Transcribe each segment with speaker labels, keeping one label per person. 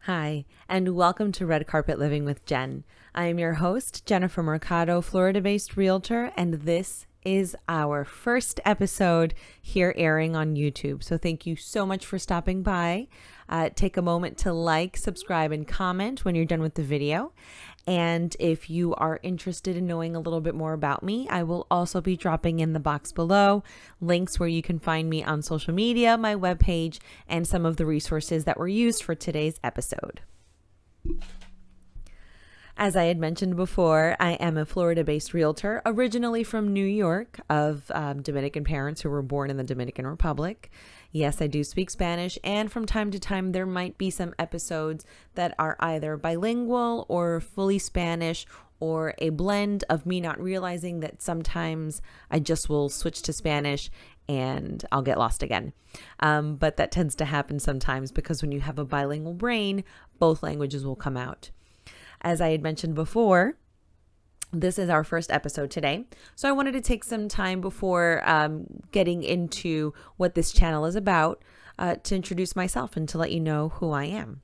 Speaker 1: Hi, and welcome to Red Carpet Living with Jen. I am your host, Jennifer Mercado, Florida-based realtor, and this is our first episode here airing on YouTube. So thank you so much for stopping by. Take a moment to like, subscribe, and comment when you're done with the video. And if you are interested in knowing a little bit more about me, I will also be dropping in the box below links where you can find me on social media, my webpage, and some of the resources that were used for today's episode. As I had mentioned before, I am a Florida-based realtor, originally from New York, of Dominican parents who were born in the Dominican Republic. Yes, I do speak Spanish, and from time to time there might be some episodes that are either bilingual or fully Spanish, or a blend of me not realizing that sometimes I just will switch to Spanish and I'll get lost again. But that tends to happen sometimes because when you have a bilingual brain, both languages will come out. As I had mentioned before, this is our first episode today. So I wanted to take some time before getting into what this channel is about to introduce myself and to let you know who I am.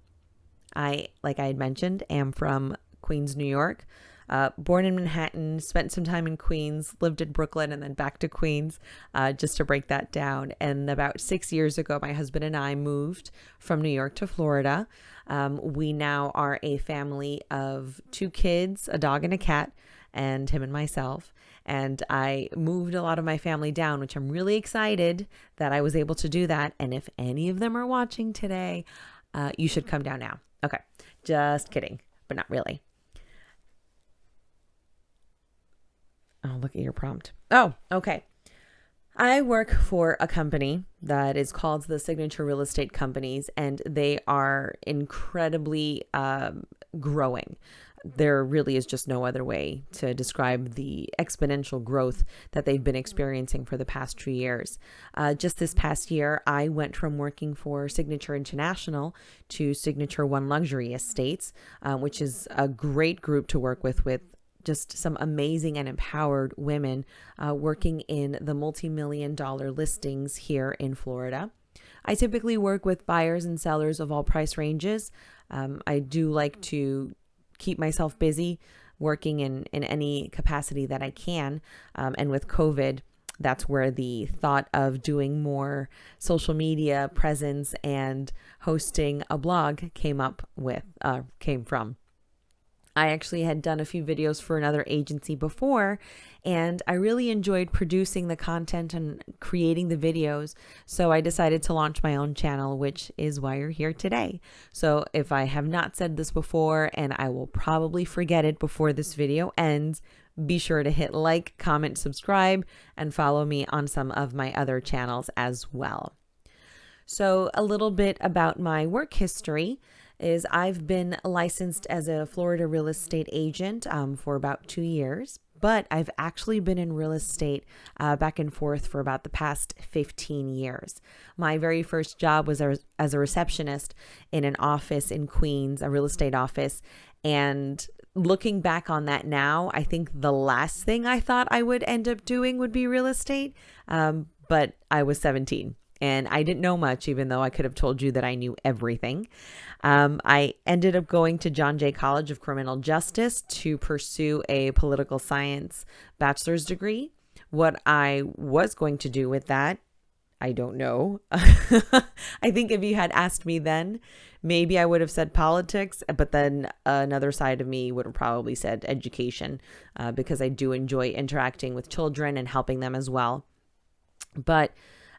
Speaker 1: Like I had mentioned, am from Queens, New York. Born in Manhattan, spent some time in Queens, lived in Brooklyn, and then back to Queens, just to break that down. And about 6 years ago, my husband and I moved from New York to Florida. We now are a family of 2 kids, a dog and a cat, and him and myself. And I moved a lot of my family down, which I'm really excited that I was able to do that. And if any of them are watching today, you should come down now. Okay, just kidding, but not really. Oh, look at your prompt. Oh, okay. I work for a company that is called the Signature Real Estate Companies, and they are incredibly growing. There really is just no other way to describe the exponential growth that they've been experiencing for the past 2 years. Just this past year, I went from working for Signature International to Signature One Luxury Estates, which is a great group to work with just some amazing and empowered women working in the multi-million-dollar listings here in Florida. I typically work with buyers and sellers of all price ranges. I do like to keep myself busy working in any capacity that I can. And with COVID, that's where the thought of doing more social media presence and hosting a blog came from. I actually had done a few videos for another agency before, and I really enjoyed producing the content and creating the videos. So I decided to launch my own channel, which is why you're here today. So if I have not said this before, and I will probably forget it before this video ends, be sure to hit like, comment, subscribe, and follow me on some of my other channels as well. So a little bit about my work history is I've been licensed as a Florida real estate agent for about 2 years, but I've actually been in real estate back and forth for about the past 15 years. My very first job was as a receptionist in an office in Queens, a real estate office. And looking back on that now, I think the last thing I thought I would end up doing would be real estate, but I was 17. And I didn't know much, even though I could have told you that I knew everything. I ended up going to John Jay College of Criminal Justice to pursue a political science bachelor's degree. What I was going to do with that, I don't know. I think if you had asked me then, maybe I would have said politics, but then another side of me would have probably said education, because I do enjoy interacting with children and helping them as well. But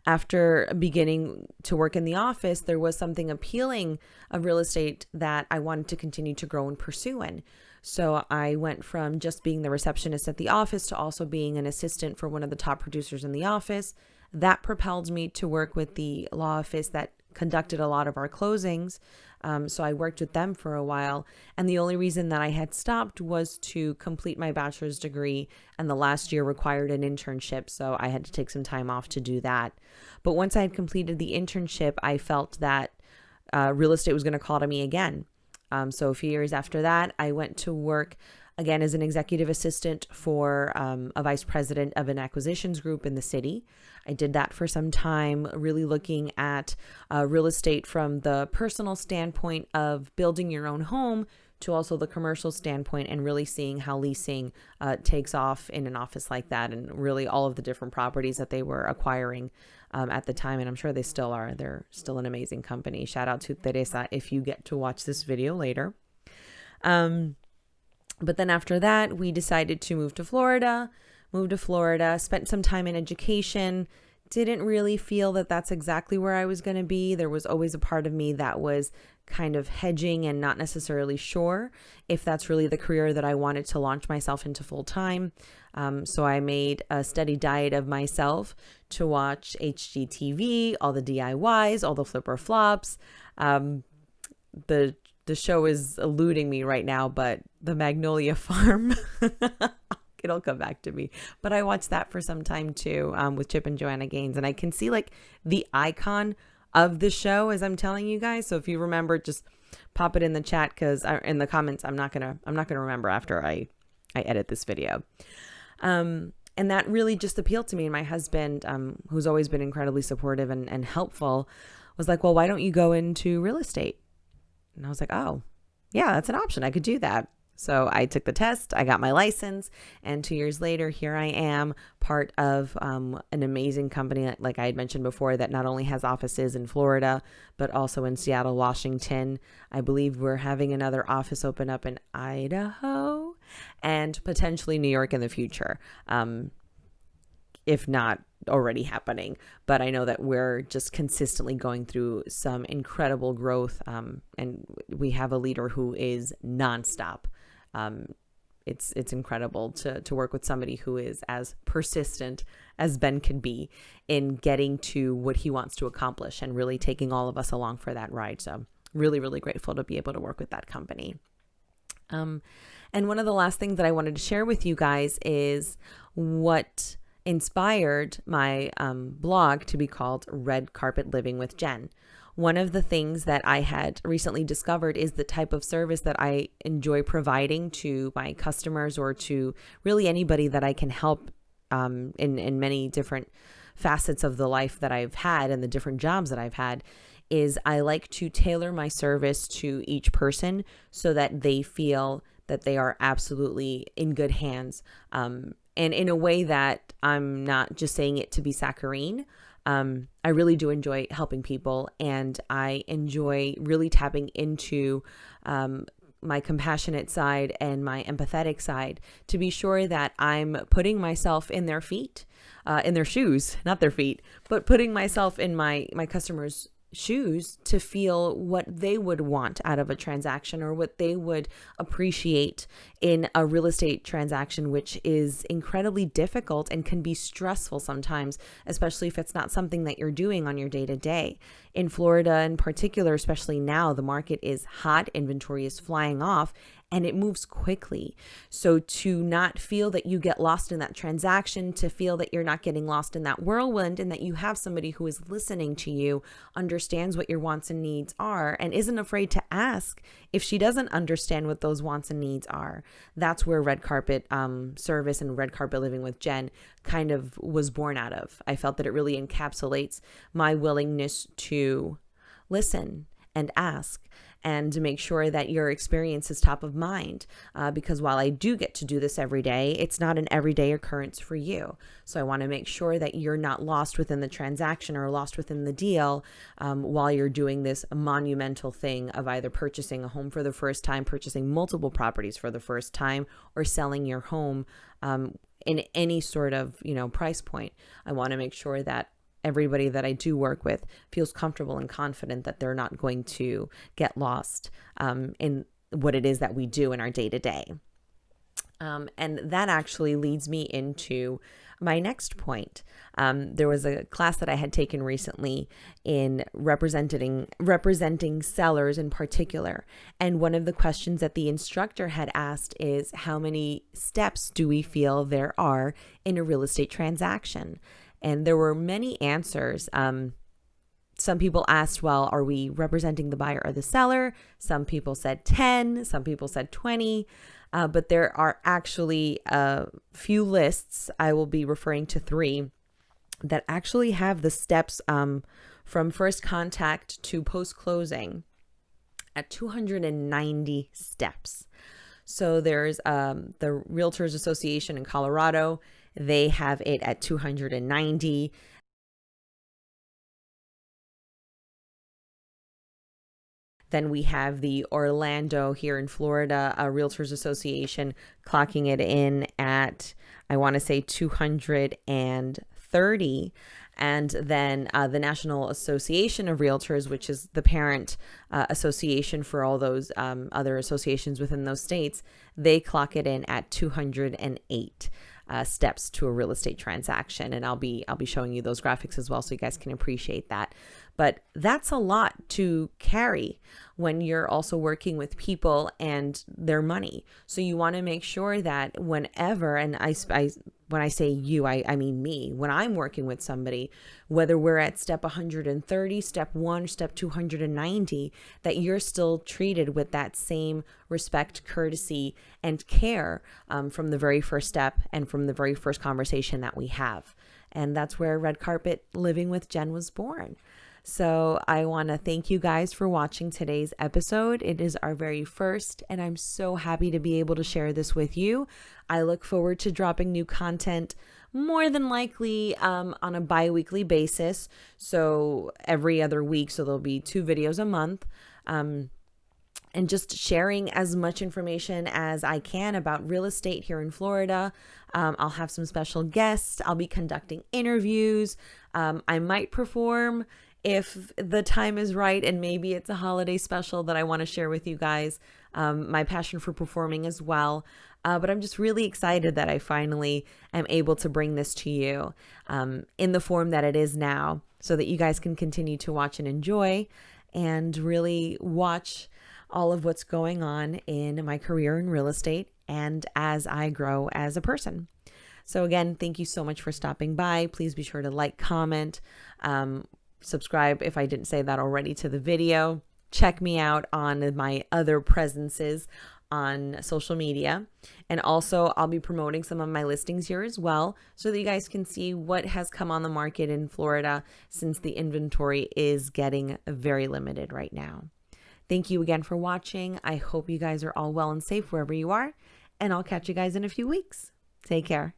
Speaker 1: after beginning to work in the office, there was something appealing of real estate that I wanted to continue to grow and pursue in. So I went from just being the receptionist at the office to also being an assistant for one of the top producers in the office. That propelled me to work with the law office that conducted a lot of our closings. So I worked with them for a while. And the only reason that I had stopped was to complete my bachelor's degree. And the last year required an internship. So I had to take some time off to do that. But once I had completed the internship, I felt that real estate was going to call to me again. So a few years after that, I went to work again, as an executive assistant for a vice president of an acquisitions group in the city. I did that for some time, really looking at real estate from the personal standpoint of building your own home to also the commercial standpoint, and really seeing how leasing takes off in an office like that, and really all of the different properties that they were acquiring at the time. And I'm sure they still are. They're still an amazing company. Shout out to Teresa if you get to watch this video later. But then after that, we decided to moved to Florida, spent some time in education. Didn't really feel that that's exactly where I was going to be. There was always a part of me that was kind of hedging and not necessarily sure if that's really the career that I wanted to launch myself into full time. So I made a steady diet of myself to watch HGTV, all the DIYs, all the flipper flops. The show is eluding me right now, but the Magnolia Farm, it'll come back to me. But I watched that for some time too, with Chip and Joanna Gaines, and I can see like the icon of the show as I'm telling you guys. So if you remember, just pop it in the chat, because in the comments, I'm not gonna remember after I edit this video. And that really just appealed to me. And my husband, who's always been incredibly supportive and helpful, was like, well, why don't you go into real estate? And I was like, oh, yeah, that's an option. I could do that. So I took the test, I got my license, and 2 years later, here I am, part of an amazing company, like I had mentioned before, that not only has offices in Florida, but also in Seattle, Washington. I believe we're having another office open up in Idaho and potentially New York in the future, if not already happening. But I know that we're just consistently going through some incredible growth, and we have a leader who is nonstop. It's incredible to work with somebody who is as persistent as Ben can be in getting to what he wants to accomplish, and really taking all of us along for that ride. So really, really grateful to be able to work with that company. And one of the last things that I wanted to share with you guys is what inspired my blog to be called Red Carpet Living with Jenn. One of the things that I had recently discovered is the type of service that I enjoy providing to my customers, or to really anybody that I can help in many different facets of the life that I've had and the different jobs that I've had, is I like to tailor my service to each person so that they feel that they are absolutely in good hands. And in a way that I'm not just saying it to be saccharine. I really do enjoy helping people, and I enjoy really tapping into my compassionate side and my empathetic side, to be sure that I'm putting myself in their feet, in their shoes, not their feet, but putting myself in my customers' shoes to feel what they would want out of a transaction, or what they would appreciate in a real estate transaction, which is incredibly difficult and can be stressful sometimes, especially if it's not something that you're doing on your day-to-day. In Florida in particular, especially now, the market is hot, inventory is flying off, and it moves quickly. So to not feel that you get lost in that transaction, to feel that you're not getting lost in that whirlwind, and that you have somebody who is listening to you, understands what your wants and needs are, and isn't afraid to ask if she doesn't understand what those wants and needs are. That's where Red Carpet Service and Red Carpet Living with Jenn kind of was born out of. I felt that it really encapsulates my willingness to listen and ask, and to make sure that your experience is top of mind. Because while I do get to do this every day, it's not an everyday occurrence for you. So I want to make sure that you're not lost within the transaction or lost within the deal while you're doing this monumental thing of either purchasing a home for the first time, purchasing multiple properties for the first time, or selling your home in any sort of, price point. I want to make sure that everybody that I do work with feels comfortable and confident that they're not going to get lost in what it is that we do in our day-to-day. And that actually leads me into my next point. There was a class that I had taken recently in representing sellers in particular. And one of the questions that the instructor had asked is, how many steps do we feel there are in a real estate transaction? And there were many answers. some people asked, well, are we representing the buyer or the seller? Some people said 10, some people said 20, but there are actually a few lists. I will be referring to 3 that actually have the steps from first contact to post-closing at 290 steps. So there's the Realtors Association in Colorado. They have it at 290. Then we have the Orlando here in Florida Realtors Association clocking it in at, I want to say 230. And then the National Association of Realtors, which is the parent association for all those other associations within those states, they clock it in at 208 steps to a real estate transaction. And I'll be showing you those graphics as well so you guys can appreciate that. But that's a lot to carry when you're also working with people and their money. So you want to make sure that whenever, and when I say you, I mean me, when I'm working with somebody, whether we're at step 130, step 1, step 290, that you're still treated with that same respect, courtesy, and care from the very first step and from the very first conversation that we have. And that's where Red Carpet Living with Jenn was born. So I want to thank you guys for watching today's episode. It is our very first, and I'm so happy to be able to share this with you. I look forward to dropping new content more than likely on a bi-weekly basis. So every other week. So there'll be 2 videos a month. And just sharing as much information as I can about real estate here in Florida. I'll have some special guests. I'll be conducting interviews. I might perform if the time is right, and maybe it's a holiday special that I want to share with you guys. My passion for performing as well. But I'm just really excited that I finally am able to bring this to you in the form that it is now, so that you guys can continue to watch and enjoy and really watch all of what's going on in my career in real estate and as I grow as a person. So again, thank you so much for stopping by. Please be sure to like, comment, subscribe if I didn't say that already to the video. Check me out on my other presences on social media. And also I'll be promoting some of my listings here as well, so that you guys can see what has come on the market in Florida, since the inventory is getting very limited right now. Thank you again for watching. I hope you guys are all well and safe wherever you are, and I'll catch you guys in a few weeks. Take care.